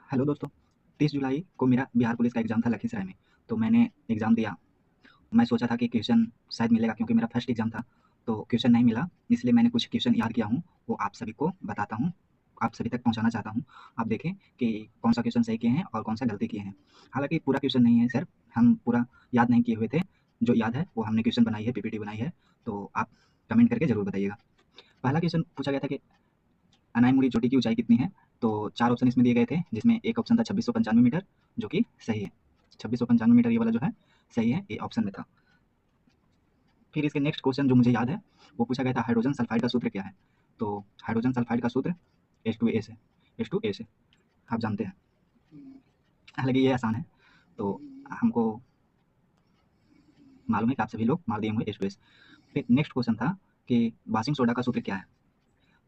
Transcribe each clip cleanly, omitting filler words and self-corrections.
Hello दोस्तों, 30 जुलाई को मेरा बिहार पुलिस का एग्ज़ाम था लखीसराय में। तो मैंने एग्ज़ाम दिया। मैं सोचा था कि क्वेश्चन शायद मिलेगा क्योंकि मेरा फर्स्ट एग्ज़ाम था, तो क्वेश्चन नहीं मिला। इसलिए मैंने कुछ क्वेश्चन याद किया हूँ, वो आप सभी को बताता हूँ, आप सभी तक पहुँचाना चाहता हूँ। आप देखें कि कौन-सा क्वेश्चन सही किए हैं और कौन-सा गलती किए हैं। हालाँकि पूरा क्वेश्चन नहीं है सर, हम पूरा याद नहीं किए हुए थे। जो याद है वो हमने क्वेश्चन बनाई है, पीपीटी बनाई है, तो आप कमेंट करके ज़रूर बताइएगा। पहला क्वेश्चन पूछा गया था कि अनायमुड़ी चोटी की ऊँचाई कितनी है? तो 4 ऑप्शन इसमें दिए गए थे, जिसमें एक ऑप्शन था 2695 मीटर, जो कि सही है। 2695 मीटर ये वाला जो है, सही है, ये ऑप्शन में था। फिर इसके नेक्स्ट क्वेश्चन जो मुझे याद है, वो पूछा गया था हाइड्रोजन सल्फाइड का सूत्र क्या है? तो हाइड्रोजन सल्फाइड का सूत्र H2A से H2A से, आप जानते हैं। हालाँकि ये आसान है, तो हमको मालूम है कि आप सभी लोग मार दिए होंगे H2S। फिर नेक्स्ट क्वेश्चन था कि वाशिंग सोडा का सूत्र क्या है?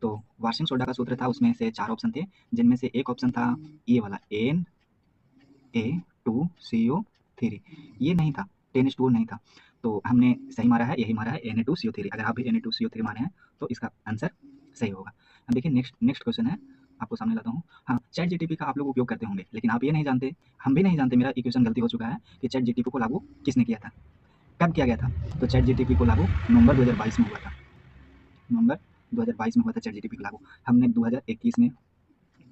तो वाशिंग सोडा का सूत्र था, उसमें से 4 ऑप्शन थे, जिनमें से एक ऑप्शन था ये वाला Na2CO3, ये नहीं था, 10:2 नहीं था। तो हमने सही मारा है, यही मारा है Na2CO3। अगर आप भी Na2CO3 मारे हैं तो इसका आंसर सही होगा। अब देखिए नेक्स्ट नेक्स्ट क्वेश्चन है, आपको सामने लाता हूँ। हाँ, चैट जीटीपी का आप लोग उपयोग करते होंगे, लेकिन आप ये नहीं जानते, हम भी नहीं जानते, मेरा इक्वेशन गलती हो चुका है कि चैट जीटीपी को लागू किसने किया था, कब किया गया था? तो चैट जीटीपी को लागू नवंबर 2022 में हुआ था। नवंबर 2022 में हुआ था चैट जीटीपी को लागू। हमने 2021 में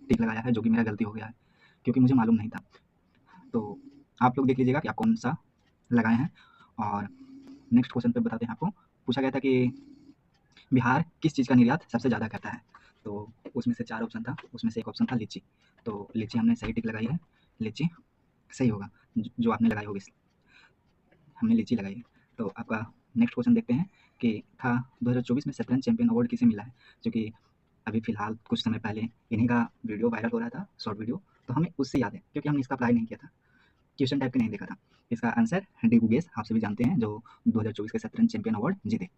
टिक लगाया है, जो कि मेरा गलती हो गया है, क्योंकि मुझे मालूम नहीं था। तो आप लोग देख लीजिएगा कि आप कौन-सा लगाए हैं। और नेक्स्ट क्वेश्चन पे बताते हैं आपको। पूछा गया था कि बिहार किस चीज़ का निर्यात सबसे ज़्यादा करता है? तो उसमें से 4 ऑप्शन था, उसमें से एक ऑप्शन था लीची। तो लीची हमने सही टिक लगाई है, लीची सही होगा। जो आपने लगाई होगी, हमने लीची लगाई है। तो आपका नेक्स्ट क्वेश्चन देखते हैं कि था 2024 में शतरंज चैंपियन अवार्ड किसे मिला है? जो कि अभी फ़िलहाल कुछ समय पहले इन्हीं का वीडियो वायरल हो रहा था, शॉर्ट वीडियो, तो हमें उससे याद है क्योंकि हमने इसका अप्लाई नहीं किया था। क्वेश्चन टाइप के नहीं देखा था। इसका आंसर डी गुगेस, आप सभी जानते हैं, जो 2024 के शतरंज चैंपियन अवार्ड जीते।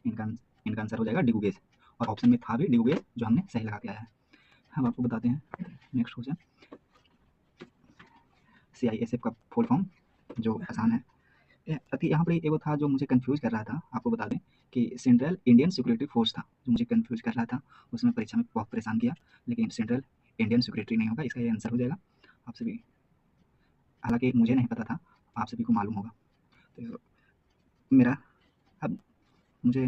इनका इनका आंसर हो जाएगा डी गुगेस, और ऑप्शन में था भी डी गुगेस, जो हमने सही लगा के आया है। हम आपको बताते हैं नेक्स्ट क्वेश्चन। सीआईएसएफ का फुल फॉर्म जो आसान है। यहाँ पर एगो था जो मुझे कंफ्यूज कर रहा था, आपको बता दें कि सेंट्रल इंडियन सिक्योरिटी फोर्स था जो मुझे कंफ्यूज कर रहा था, उसमें परीक्षा में बहुत परेशान किया, लेकिन सेंट्रल इंडियन सिक्योरिटी नहीं होगा, इसका ये आंसर हो जाएगा। आप सभी, हालांकि मुझे नहीं पता था, आप सभी को मालूम होगा। तो मेरा, अब मुझे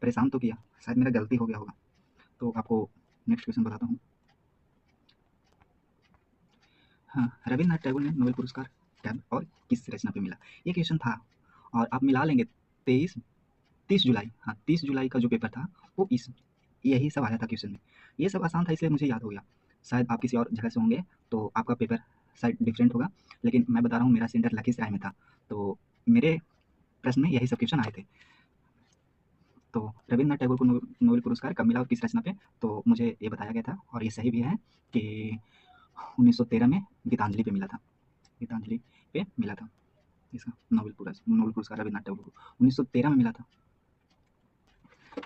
परेशान तो किया, शायद मेरा गलती हो गया होगा। तो आपको नेक्स्ट क्वेश्चन बताता हूँ। हाँ, रविन्द्रनाथ टैगोर ने नोबेल पुरस्कार कब और किस रचना पे मिला? ये क्वेश्चन था, और आप मिला लेंगे 30 जुलाई, हाँ 30 जुलाई का जो पेपर था वो इस यही सब आया था क्वेश्चन में। ये सब आसान था इसलिए मुझे याद हो गया। शायद आप किसी और जगह से होंगे तो आपका पेपर शायद डिफरेंट होगा, लेकिन मैं बता रहा हूँ मेरा सेंटर लखीसराय में था, तो मेरे प्रश्न में यही सब क्वेश्चन आए थे। तो रविन्द्रनाथ टैगोर को नोबेल पुरस्कार कब मिला और किस रचना पे? तो मुझे ये बताया गया था, और ये सही भी है, कि 1913 में गीतांजलि पे मिला था। गीतांजलि पे मिला था इसका नोबेल पुरस्कार रविन्द्रनाथ टैगोर को 1913 में मिला था।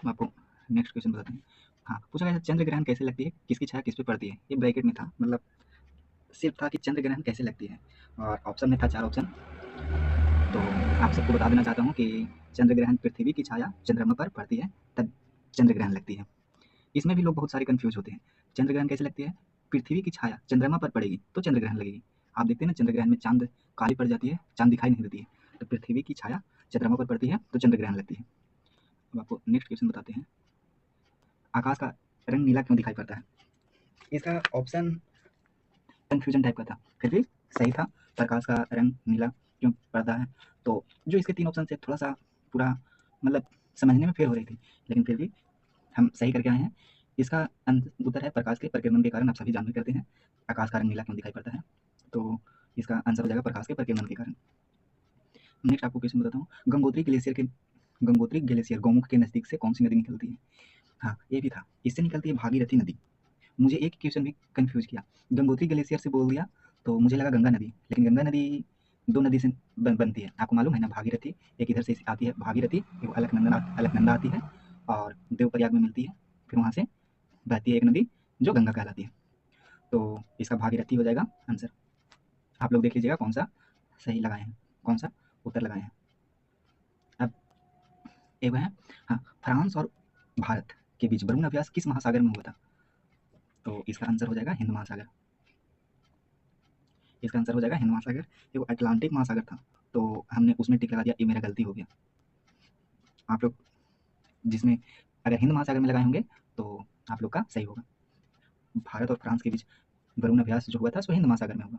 मैं आपको नेक्स्ट क्वेश्चन बताते हैं। हाँ, पूछा गया था चंद्र ग्रहण कैसे लगती है, किसकी छाया किस पे पड़ती है? ये ब्रैकेट में था, मतलब सिर्फ था कि चंद्र ग्रहण कैसे लगती है, और ऑप्शन में था 4 ऑप्शन। तो आप सबको बता देना चाहता हूँ कि चंद्र ग्रहण पृथ्वी की छाया चंद्रमा पर पड़ती है तब चंद्र ग्रहण लगती है। इसमें भी लोग बहुत सारे कन्फ्यूज होते हैं। चंद्र ग्रहण कैसे लगती है? पृथ्वी की छाया चंद्रमा पर पड़ेगी तो चंद्र ग्रहण लगेगी। आप देखते हैं ना, चंद्र ग्रहण में चांद काली पड़ जाती है, चांद दिखाई नहीं देती है, तो पृथ्वी की छाया चंद्रमा पर पड़ती है तो चंद्र ग्रहण लगती है। अब आपको नेक्स्ट क्वेश्चन बताते हैं। आकाश का रंग नीला क्यों दिखाई पड़ता है? इसका ऑप्शन कन्फ्यूजन टाइप का था, फिर भी सही था। प्रकाश का रंग नीला क्यों पड़ता है? तो जो इसके 3 ऑप्शन से थोड़ा सा पूरा, मतलब समझने में फेर हो रही थी, लेकिन फिर भी हम सही करके आए हैं। इसका उत्तर है प्रकाश के परिक्रमण के कारण। आप सभी जानते करते हैं आकाश का रंग नीला क्यों दिखाई पड़ता है, तो इसका आंसर हो जाएगा प्रकाश के परिक्रमण के कारण। नेक्स्ट आपको क्वेश्चन बताता हूँ। गंगोत्री ग्लेशियर गौमुख के नज़दीक से कौन सी नदी निकलती है? हाँ, ये भी था, इससे निकलती है भागीरथी नदी। मुझे एक क्वेश्चन भी कंफ्यूज किया, गंगोत्री ग्लेशियर से बोल दिया तो मुझे लगा गंगा नदी, लेकिन गंगा नदी 2 नदी से बनती है, आपको मालूम है ना, भागीरथी एक इधर से आती है भागीरथी, एक अलकनंदा आती है और देवप्रयाग में मिलती है, फिर वहाँ से बहती है एक नदी जो गंगा कहलाती है। तो इसका भागीरथी हो जाएगा आंसर। आप लोग देख लीजिएगा कौन सा सही लगाए हैं, कौन सा उत्तर लगाए हैं। अब एक है, हाँ, फ्रांस और भारत के बीच बरून अभ्यास किस महासागर में हुआ था? तो इसका आंसर हो जाएगा हिंद महासागर। इसका आंसर हो जाएगा हिंद महासागर। ये वो अटलांटिक महासागर था, तो हमने उसमें टिक लगा दिया, ये मेरा गलती हो गया। आप लोग जिसमें अगर हिंद महासागर में लगाए होंगे तो आप लोग का सही होगा। भारत और फ्रांस के बीच वरुण अभ्यास जो हुआ था सो हिंद महासागर में होगा।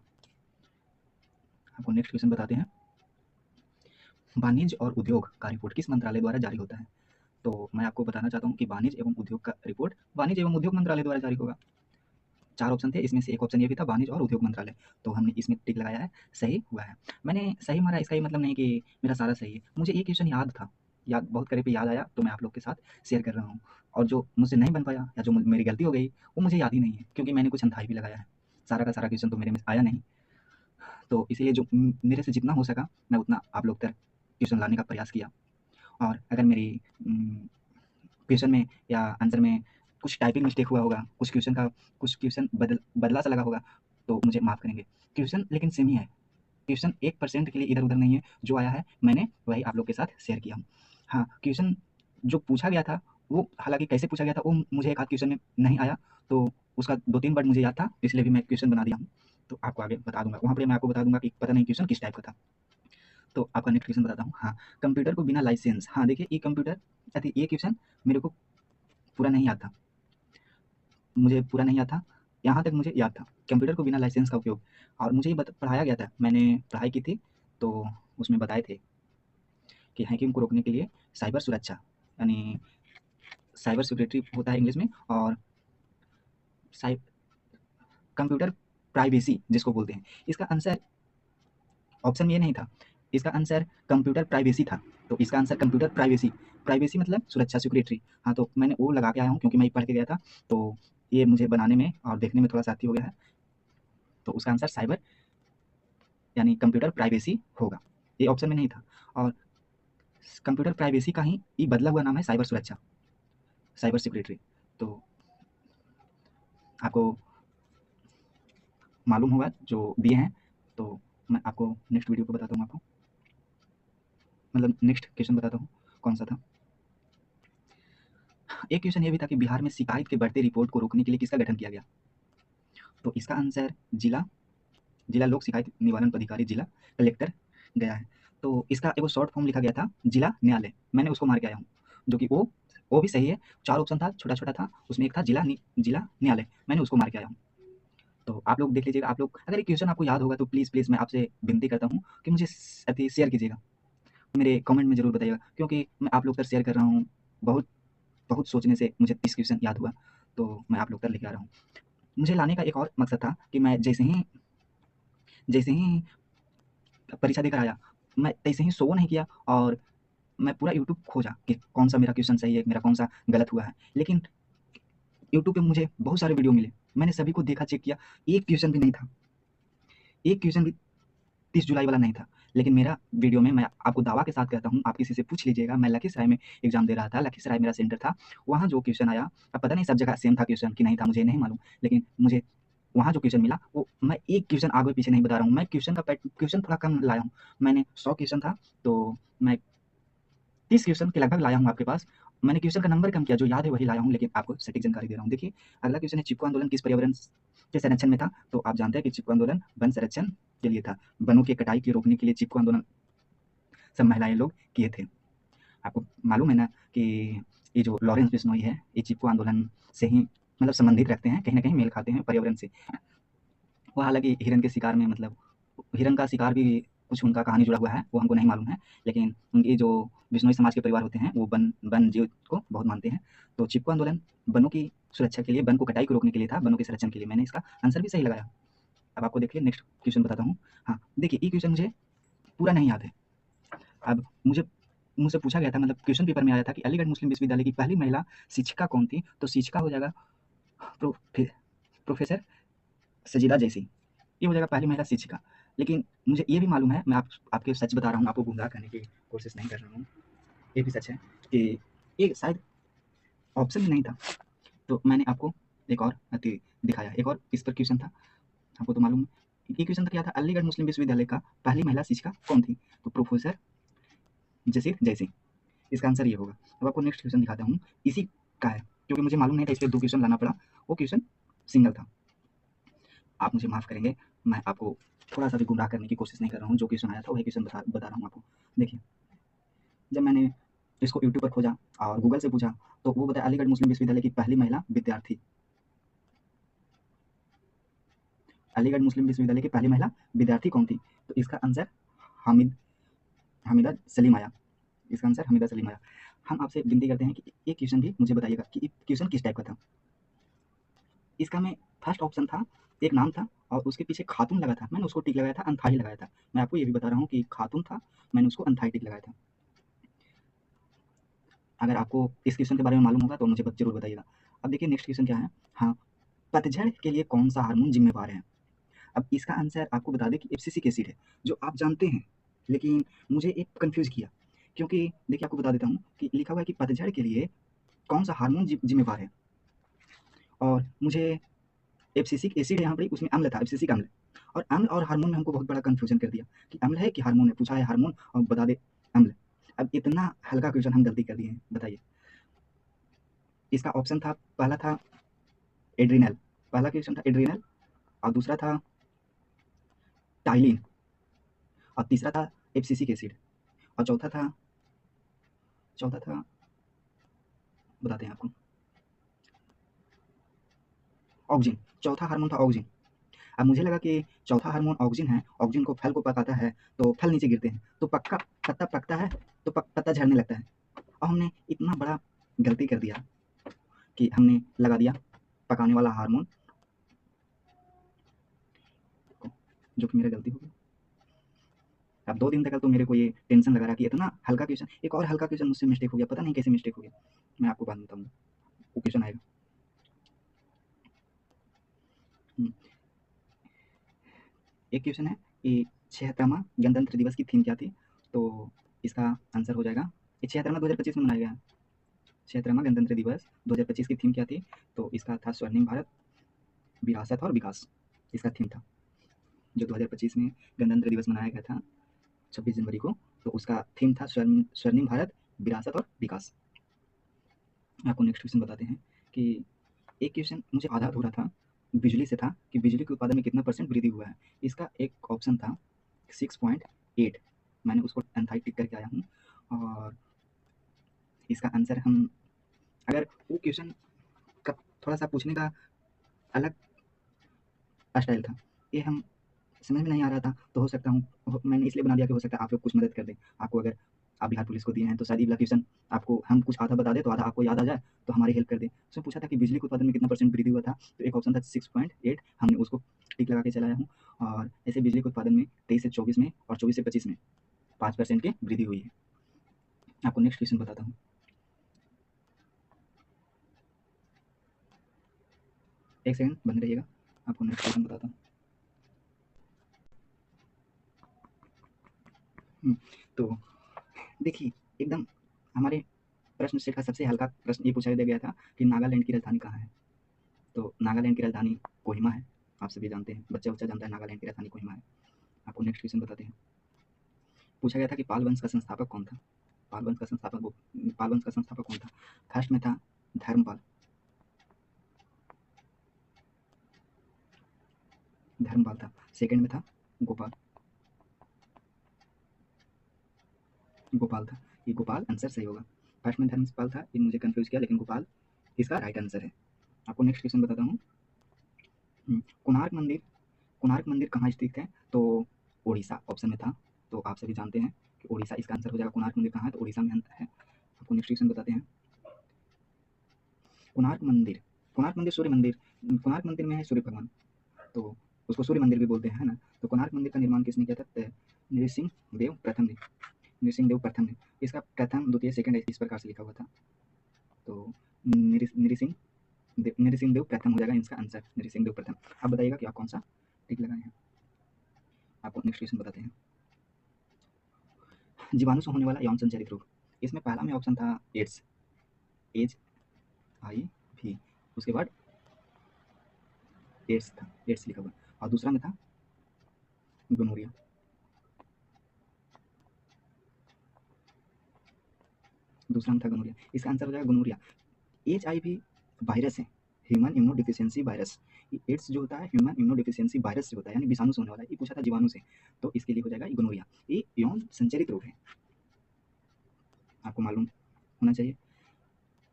आपको नेक्स्ट क्वेश्चन बताते हैं। वाणिज्य और उद्योग का रिपोर्ट किस मंत्रालय द्वारा जारी होता है? तो मैं आपको बताना चाहता हूँ कि वाणिज्य एवं उद्योग का रिपोर्ट वाणिज्य एवं उद्योग मंत्रालय द्वारा जारी होगा। 4 ऑप्शन थे, इसमें से एक ऑप्शन ये भी था वाणिज्य और उद्योग मंत्रालय, तो हमने इसमें टिक लगाया है, सही हुआ है। मैंने सही मारा इसका ये मतलब नहीं कि मेरा सारा सही है, मुझे ये क्वेश्चन याद था, याद बहुत करीब पे याद आया, तो मैं आप लोग के साथ शेयर कर रहा हूँ। और जो मुझसे नहीं बन पाया या जो मेरी गलती हो गई वो मुझे याद ही नहीं है, क्योंकि मैंने कुछ अंथाई भी लगाया है, सारा का सारा क्वेश्चन तो मेरे में आया नहीं। तो इसीलिए जो मेरे से जितना हो सका मैं उतना आप लोग तक क्वेश्चन लाने का प्रयास किया। और अगर मेरी क्वेश्चन में या आंसर में कुछ टाइपिंग मिस्टेक हुआ होगा, कुछ क्वेश्चन बदला सा लगा होगा, तो मुझे माफ़ करेंगे। क्वेश्चन लेकिन सेम ही है, क्वेश्चन 1% के लिए इधर-उधर नहीं है, जो आया है मैंने वही आप लोग के साथ शेयर किया हूँ। हाँ, क्वेश्चन जो पूछा गया था वो हालाँकि कैसे पूछा गया था वो मुझे एक आध क्वेश्चन में नहीं आया, तो उसका 2-3 वर्ड मुझे याद था, इसलिए भी मैं क्वेश्चन बना दिया हूँ। तो आपको आगे बता दूँगा, वहाँ पे मैं आपको बता दूँगा कि पता नहीं क्वेश्चन किस टाइप का था। तो आपका नेक्स्ट क्वेश्चन बताता हूँ। हाँ, कंप्यूटर को बिना लाइसेंस, हाँ देखिए ये कंप्यूटर ये क्वेश्चन मेरे को पूरा नहीं याद था। मुझे पूरा नहीं याद था, यहाँ तक मुझे याद था, कंप्यूटर को बिना लाइसेंस का उपयोग, और मुझे ये पढ़ाया गया था, मैंने पढ़ाई की थी, तो उसमें बताए थे कि हैकिंग को रोकने के लिए साइबर सुरक्षा, यानी साइबर सिक्योरिटी होता है इंग्लिश में, और साइ कंप्यूटर प्राइवेसी जिसको बोलते हैं। इसका आंसर ऑप्शन में ये नहीं था, इसका आंसर कंप्यूटर प्राइवेसी था, तो इसका आंसर कंप्यूटर प्राइवेसी, प्राइवेसी मतलब सुरक्षा, सिक्योरिटी। हाँ, तो मैंने वो लगा के आया हूँ क्योंकि मैं पढ़ के गया था, तो ये मुझे बनाने में और देखने में थोड़ा साथी हो गया है, तो उसका आंसर साइबर यानी कंप्यूटर प्राइवेसी होगा, ये ऑप्शन में नहीं था। और कंप्यूटर प्राइवेसी का ही ये बदला हुआ नाम है साइबर सुरक्षा, साइबर सिक्योरिटी। तो आपको मालूम होगा जो दिए हैं, तो मैं आपको नेक्स्ट वीडियो पे बताता हूँ, आपको मतलब नेक्स्ट क्वेश्चन बताता हूँ कौन सा था। एक क्वेश्चन ये भी था कि बिहार में शिकायत के बढ़ते रिपोर्ट को रोकने के लिए किसका गठन किया गया? तो इसका आंसर जिला लोक शिकायत निवारण पदाधिकारी, जिला कलेक्टर गया है। तो इसका एक शॉर्ट फॉर्म लिखा गया था जिला न्यायालय, मैंने उसको मार के आया हूँ, जो कि वो भी सही है। 4 ऑप्शन था, छोटा-छोटा था, उसमें एक था जिला न्यायालय, मैंने उसको मार के आया हूँ। तो आप लोग देख लीजिएगा, आप लोग अगर ये क्वेश्चन आपको याद होगा तो प्लीज़ मैं आपसे विनती करता हूँ कि मुझे शेयर कीजिएगा, मेरे कमेंट में ज़रूर बताइएगा, क्योंकि मैं आप लोग तक शेयर कर रहा हूँ। बहुत बहुत सोचने से मुझे 30 क्वेश्चन याद हुआ, तो मैं आप लोग तक लेके आ रहा हूँ। मुझे लाने का एक और मकसद था कि मैं जैसे ही परीक्षा देकर आया, मैं तैसे ही शो नहीं किया और मैं पूरा यूट्यूब खोजा कि कौन-सा मेरा क्वेश्चन सही है, मेरा कौन-सा गलत हुआ है। लेकिन यूट्यूब पे मुझे बहुत सारे वीडियो मिले, मैंने सभी को देखा, चेक किया, एक क्वेश्चन भी नहीं था, एक क्वेश्चन भी 30 जुलाई वाला नहीं था। लेकिन मेरा वीडियो में मैं आपको दावा के साथ कहता हूँ, आप किसी से पूछ लीजिएगा, मैं लखीसराय में एग्ज़ाम दे रहा था, लखीसराय मेरा सेंटर था, वहाँ जो क्वेश्चन आया, अब पता नहीं सब जगह सेम था क्वेश्चन कि नहीं था, मुझे नहीं मालूम, लेकिन मुझे वहाँ जो क्वेश्चन मिला, वो मैं एक क्वेश्चन आगे-पीछे नहीं बता रहा हूँ, मैं क्वेश्चन थोड़ा कम लाया हूँ। मैंने 100 क्वेश्चन था, तो मैं 30 क्वेश्चन के लगभग लाया हूँ आपके पास। मैंने क्वेश्चन का नंबर कम किया, जो याद है वही लाया हूँ, लेकिन आपको सटीक जानकारी दे रहा हूँ। देखिए, अगला क्वेश्चन है, चिपको आंदोलन किस पर्यावरण के संरक्षण में था? तो आप जानते हैं कि चिपको आंदोलन वन संरक्षण के लिए था। वनों की कटाई के रोकने के लिए चिपको आंदोलन सब महिलाएँ लोग किए थे। आपको मालूम है ना कि ये जो लॉरेंस बिश्नोई है, ये चिपको आंदोलन से ही मतलब संबंधित रखते हैं, कहीं न कहीं मेल खाते हैं पर्यावरण से। वो हालाँकि हिरन के शिकार में मतलब हिरन का शिकार भी कुछ उनका कहानी जुड़ा हुआ है, वो हमको नहीं मालूम है। लेकिन उनके जो बिश्नोई समाज के परिवार होते हैं, वो वन जीव को बहुत मानते हैं। तो चिपको आंदोलन वनों की सुरक्षा के लिए, वन को कटाई को रोकने के लिए था, वनों के संरक्षण के लिए। मैंने इसका आंसर भी सही लगाया। अब आपको देखिए नेक्स्ट क्वेश्चन बताता हूँ। हाँ, देखिए ये क्वेश्चन मुझे पूरा नहीं याद है। अब मुझसे पूछा गया था, मतलब क्वेश्चन पेपर में आया था कि अलीगढ़ मुस्लिम विश्वविद्यालय की पहली महिला शिक्षिका कौन थी? तो शिक्षिका हो जाएगा प्रोफेसर सजीदा जैसी, ये हो जाएगा पहली महिला शिक्षिका। लेकिन मुझे ये भी मालूम है, मैं आपके सच बता रहा हूँ, आपको गुमराह करने की कोशिश नहीं कर रहा हूँ। ये भी सच है कि ये शायद ऑप्शन में नहीं था, तो मैंने आपको एक और दिखाया, एक और इस पर क्वेश्चन था, आपको तो मालूम है। ये क्वेश्चन था, क्या था, अलीगढ़ मुस्लिम विश्वविद्यालय का पहली महिला शिक्षिका कौन थी? तो प्रोफेसर जसीर जैसी, इसका आंसर ये होगा। अब आपको नेक्स्ट क्वेश्चन दिखाता हूँ, इसी का है, क्योंकि मुझे मालूम नहीं था, इसलिए 2 क्वेश्चन लाना पड़ा, वो क्वेश्चन सिंगल था। आप मुझे माफ़ करेंगे, मैं आपको थोड़ा सा भी गुमराह करने की कोशिश नहीं कर रहा हूँ। जो क्वेश्चन आया था वही क्वेश्चन बता रहा हूँ आपको। देखिए, जब मैंने इसको यूट्यूब पर खोजा और गूगल से पूछा तो वो बताया अलीगढ़ मुस्लिम विश्वविद्यालय की पहली महिला विद्यार्थी। अलीगढ़ मुस्लिम विश्वविद्यालय की पहली महिला विद्यार्थी कौन थी? तो इसका आंसर हामिदा सलीम आया। इसका आंसर हामिदा सलीम आया। हम आपसे विनती करते हैं कि ये क्वेश्चन भी मुझे बताइएगा कि क्वेश्चन किस टाइप का था। इसका में फर्स्ट ऑप्शन था, एक नाम था और उसके पीछे खातून लगा था, मैंने उसको टिक लगाया था, अनथाई लगाया था। मैं आपको ये भी बता रहा हूँ कि खातून था, मैंने उसको अनथाई टिक लगाया था। अगर आपको इस क्वेश्चन के बारे में मालूम होगा तो मुझे जरूर बताइएगा। अब देखिए नेक्स्ट क्वेश्चन क्या है। हाँ, पतझड़ के लिए कौन सा हार्मोन जिम्मेवार है? अब इसका आंसर आपको बता दें कि एफसीसिक एसिड है, जो आप जानते हैं, लेकिन मुझे एक कंफ्यूज किया, क्योंकि देखिए आपको बता देता हूँ कि लिखा हुआ है कि पतझड़ के लिए कौन सा हार्मोन जिम्मेवार है, और मुझे एफसीसिक एसिड यहाँ पर उसमें अम्ल था, एफसीसिक अम्ल, और अम्ल और हार्मोन में हमको बहुत बड़ा कंफ्यूजन कर दिया कि अम्ल है कि हार्मोन है, पूछा है हार्मोन और बता दे अम्ल। अब इतना हल्का क्वेश्चन हम गलती कर दिए हैं, बताइए। इसका ऑप्शन था, पहला था एड्रीनल, पहला क्वेश्चन था एड्रीनल, और दूसरा था टाइलिन, और तीसरा था एफसीसिक एसिड, और चौथा था बताते हैं आपको, ऑक्जिन। चौथा हार्मोन था ऑक्जिन। अब मुझे लगा कि चौथा हार्मोन ऑक्जिन है, ऑक्जिन को फल को पकाता है तो फल नीचे गिरते हैं, तो पक्का पत्ता पकता है तो पत्ता झड़ने लगता है, और हमने इतना बड़ा गलती कर दिया कि हमने लगा दिया पकाने वाला हार्मोन, जो कि मेरा गलती हो गई। अब 2 दिन तक तो मेरे को ये टेंशन लगा रहा कि इतना हल्का क्वेश्चन, एक और हल्का क्वेश्चन मुझसे मिस्टेक हो गया, पता नहीं कैसे मिस्टेक हो गया, मैं आपको बाद में बताऊंगा, वो क्वेश्चन आएगा। एक क्वेश्चन है कि 76वां गणतंत्र दिवस की थीम क्या थी? तो इसका आंसर हो जाएगा, ये 76वां 2025 में मनाया गया है। 76वां गणतंत्र दिवस 2025 की थीम क्या थी? तो इसका था स्वर्णिम भारत, विरासत और विकास, इसका थीम था। जो 2025 में गणतंत्र दिवस मनाया गया था 26 जनवरी को, तो उसका थीम था स्वर्णिम भारत, विरासत और विकास। आपको नेक्स्ट क्वेश्चन बताते हैं कि एक क्वेश्चन मुझे आधा अधूरा था, बिजली से था कि बिजली के उत्पादन में कितना % वृद्धि हुआ है। इसका एक ऑप्शन था 6.8, मैंने उसको अनथाई टिक करके आया हूँ, और इसका आंसर हम, अगर वो क्वेश्चन का थोड़ा सा पूछने का अलग स्टाइल था, ये हम समझ में नहीं आ रहा था, तो हो सकता हूँ मैंने इसलिए बना दिया कि हो सकता है आप लोग कुछ मदद कर दें। आपको अगर आप बिहार पुलिस को दिए हैं तो शायद ये क्वेश्चन आपको हम कुछ आधा बता दें तो आधा आपको याद आ जाए, तो हमारी हेल्प कर दें। उसमें पूछा था कि बिजली के उत्पादन में कितना % वृद्धि हुआ था, तो एक ऑप्शन था 6.8, हमने उसको टिक लगा के चलाया हूँ, और ऐसे बिजली के उत्पादन में 23 से 24 में और 24 से 25 में 5% की वृद्धि हुई है। आपको नेक्स्ट क्वेश्चन बताता हूँ, एक सेकंड बंद रहिएगा, आपको नेक्स्ट क्वेश्चन बताता हूँ। तो देखिए, एकदम हमारे प्रश्न सेट का सबसे हल्का प्रश्न ये पूछा गया था कि नागालैंड की राजधानी कहाँ है? तो नागालैंड की राजधानी कोहिमा है, आप सभी जानते हैं, बच्चा जानता है नागालैंड की राजधानी कोहिमा है। आपको नेक्स्ट क्वेश्चन बताते हैं। पूछा गया था कि पाल वंश का संस्थापक कौन था? पाल वंश का संस्थापक कौन था? फर्स्ट में था धर्मपाल, था। सेकंड में था गोपाल, था। ये गोपाल आंसर सही होगा। फर्स्ट में धर्मपाल था, ये मुझे कंफ्यूज किया, लेकिन गोपाल इसका राइट आंसर है। आपको नेक्स्ट क्वेश्चन बताता हूँ। कोणार्क मंदिर कहाँ स्थित है? तो उड़ीसा ऑप्शन में था, तो आप सभी जानते हैं कि उड़ीसा इसका आंसर हो जाएगा। कोणार्क मंदिर कहाँ है? तो उड़ीसा में है। आपको नेक्स्ट क्वेश्चन बताते हैं। कोणार्क मंदिर सूर्य मंदिर, कोणार्क मंदिर में है सूर्य भगवान, तो उसको सूर्य मंदिर भी बोलते हैं, है ना। तो कोणार्क मंदिर का निर्माण किसने किया था? नरसिंह देव प्रथम ने, इसका प्रथम, द्वितीय, सेकंड इस प्रकार से लिखा हुआ था, तो नरसिंह देव प्रथम हो जाएगा इसका आंसर, नरसिंह देव प्रथम। आप बताइएगा कि आप कौन सा टिक लगाए हैं। आपको नेक्स्ट क्वेश्चन बताते हैं। जीवाणु से होने वाला यौन संचारित रोग, इसमें पहला में ऑप्शन था एड्स, HIV, उसके बाद एड्स था, एड्स लिखा हुआ, और दूसरा में था गोनोरिया, इसका आंसर हो जाएगा गोनोरिया। HIV वायरस है, human immuno deficiency virus, AIDS जो होता है ह्यूमन इम्यूनोडेफिशिएंसी वायरस से होता है, यानी विषाणु से होने वाला है। ये पूछा था जीवाणु से, तो इसके लिए हो जाएगा गोनोरिया। ये यौन संचरित रोग है, आपको मालूम होना चाहिए।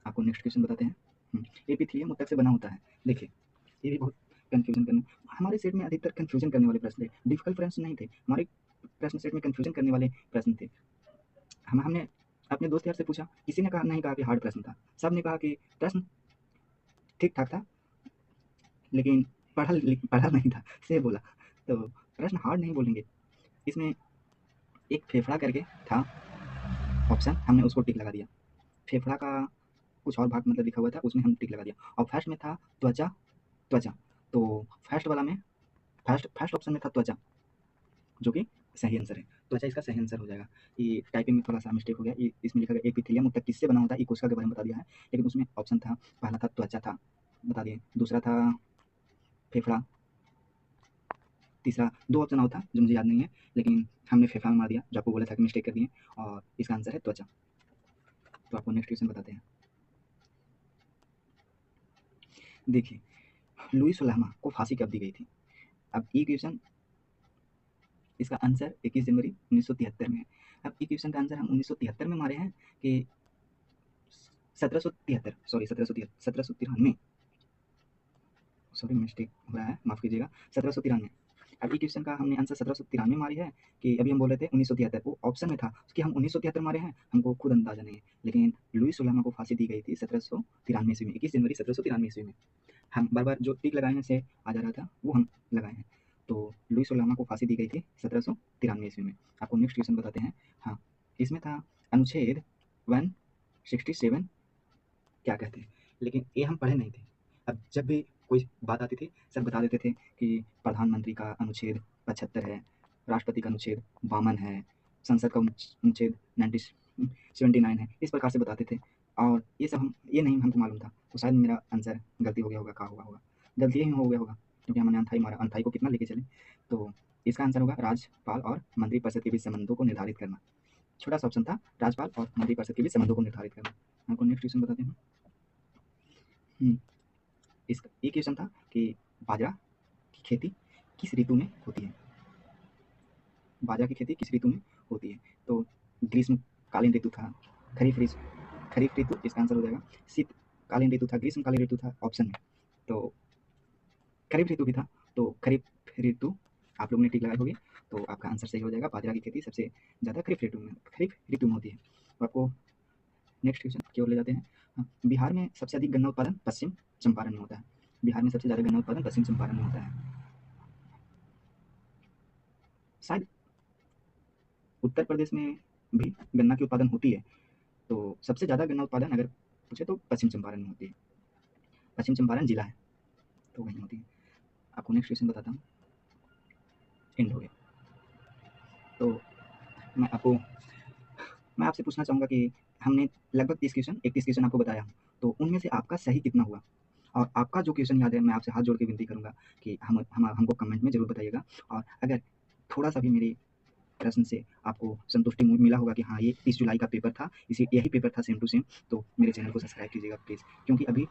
आपको नेक्स्ट क्वेश्चन बताते हैं। एपिथेलियम ऊतक से बना होता है। देखिए ये भी बहुत कन्फ्यूजन करने, हमारे सेट में अधिकतर कन्फ्यूजन करने वाले प्रश्न थे, डिफिकल्ट प्रश्न नहीं थे हमारे प्रश्न सेट में, कन्फ्यूजन करने वाले प्रश्न थे। हमने अपने दोस्त यार से पूछा, किसी ने कहा नहीं कहा कि हार्ड प्रश्न था, सब ने कहा कि प्रश्न ठीक ठाक था लेकिन पढ़ा नहीं था, से बोला। तो प्रश्न हार्ड नहीं बोलेंगे। इसमें एक फेफड़ा करके था ऑप्शन, हमने उसको टिक लगा दिया। फेफड़ा का कुछ और भाग मतलब लिखा हुआ था, उसमें हम टिक लगा दिया। और फर्स्ट में था त्वचा, त्वचा, तो फर्स्ट वाला में फर्स्ट ऑप्शन में था त्वचा, जो कि सही आंसर है। त्वचा इसका सही आंसर हो जाएगा। ये टाइपिंग में थोड़ा सा मिस्टेक हो गया, ये इसमें लिखा गया एपिथेलियम ऊतक किससे बना होता है, ये कोशिका के बारे में बता दिया है, लेकिन उसमें ऑप्शन था, पहला था त्वचा था, बता दिए, दूसरा था फेफड़ा, तीसरा दो ऑप्शन और था जो मुझे याद नहीं है, लेकिन हमने फेफड़ा में मार दिया, जो आपको बोला था कि मिस्टेक कर दिए, और इसका आंसर है त्वचा। तो आपको नेक्स्ट क्वेश्चन बताते हैं। देखिए लुई सुलामा को फांसी कब दी गई थी। अब ये क्वेश्चन, इसका आंसर 21 जनवरी 1973 में है। अब ये क्वेश्चन का आंसर हम 1973 में मारे हैं कि 1773, सॉरी 1793, सॉरी मिस्टेक हो रहा है, माफ़ कीजिएगा, 1793। अब ये क्वेश्चन का हमने आंसर 1793 मारी है कि अभी हम बोल रहे थे 1973, वो ऑप्शन में था कि हम 1973 मारे हैं, हमको खुद अंदाजा नहीं है, लेकिन लुई सुलामा को फांसी दी गई थी 1793 ईस्वी में, 21 जनवरी 1793 ईस्वी में। हम बार-बार जो टिक लगाए हैं से आ जा रहा था, वो हम लगाए हैं। तो लुई सुलामा को फांसी दी गई थी 1793 ईस्वी में। आपको नेक्स्ट क्वेश्चन बताते हैं। हाँ, इसमें था अनुच्छेद 167 क्या कहते हैं, लेकिन ये हम पढ़े नहीं थे। अब जब भी कोई बात आती थी, सर बता देते थे कि प्रधानमंत्री का अनुच्छेद 75 है, राष्ट्रपति का अनुच्छेद 52 है, संसद का अनुच्छेद 79 है, इस प्रकार से बताते थे। और ये सब ये नहीं हमको मालूम था, तो शायद मेरा आंसर गलती हो गया होगा, क्या हुआ होगा, गलती ही हो गया होगा, क्योंकि हमने अंथाई मारा, अंथाई को कितना लेके चले। तो इसका आंसर होगा राज्यपाल और मंत्रिपरिषद के बीच संबंधों को निर्धारित करना। छोटा सा ऑप्शन था, राज्यपाल और मंत्रिपरिषद के बीच संबंधों को निर्धारित करना। आपको नेक्स्ट क्वेश्चन बताते हैं। इसका ये क्वेश्चन था कि बाजरा की खेती किस ऋतु में होती है। बाजरा की खेती किस ऋतु में होती है, तो ग्रीष्मकालीन ऋतु था, खरीफ ऋतु, इसका आंसर हो जाएगा। शीतकालीन ऋतु था, ग्रीष्मकालीन ऋतु था ऑप्शन में, तो खरीफ ऋतु भी था, तो खरीफ ऋतु आप लोगों ने टिक लगाई होगी, तो आपका आंसर सही हो जाएगा। बाजरा की खेती सबसे ज़्यादा खरीफ ऋतु में होती है। तो आपको नेक्स्ट क्वेश्चन की ओर ले जाते हैं। बिहार में सबसे अधिक गन्ना उत्पादन पश्चिम चंपारण में होता है। बिहार में सबसे ज़्यादा गन्ना उत्पादन पश्चिम चंपारण में होता है। शायद उत्तर प्रदेश में भी गन्ना की उत्पादन होती है, तो सबसे ज़्यादा गन्ना उत्पादन अगर पूछे तो पश्चिम चंपारण में होती है। पश्चिम चंपारण जिला है, तो वहीं होती है। आपको नेक्स्ट क्वेश्चन बताता हूँ। एंड हो गया। तो मैं आपसे पूछना चाहूँगा कि हमने लगभग 31 क्वेश्चन आपको बताया, तो उनमें से आपका सही कितना हुआ, और आपका जो क्वेश्चन याद है, मैं आपसे हाथ जोड़ के विनती करूँगा कि हमको कमेंट में ज़रूर बताइएगा। और अगर थोड़ा सा भी मेरे प्रश्न से आपको संतुष्टि मिला होगा कि हाँ ये 30 जुलाई का पेपर था, यही पेपर था सेम टू सेम, तो मेरे चैनल को सब्सक्राइब कीजिएगा प्लीज़, क्योंकि अभी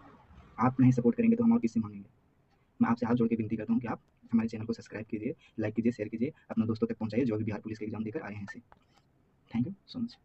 आप नहीं सपोर्ट करेंगे तो हम और किससे मांगेंगे। मैं आपसे हाथ जोड़ के विनती करता हूँ कि आप हमारे चैनल को सब्सक्राइब कीजिए, लाइक कीजिए, शेयर कीजिए, अपने दोस्तों तक पहुँचाइए जो भी बिहार पुलिस के एग्जाम देकर आए हैं इसे। Thank you so much.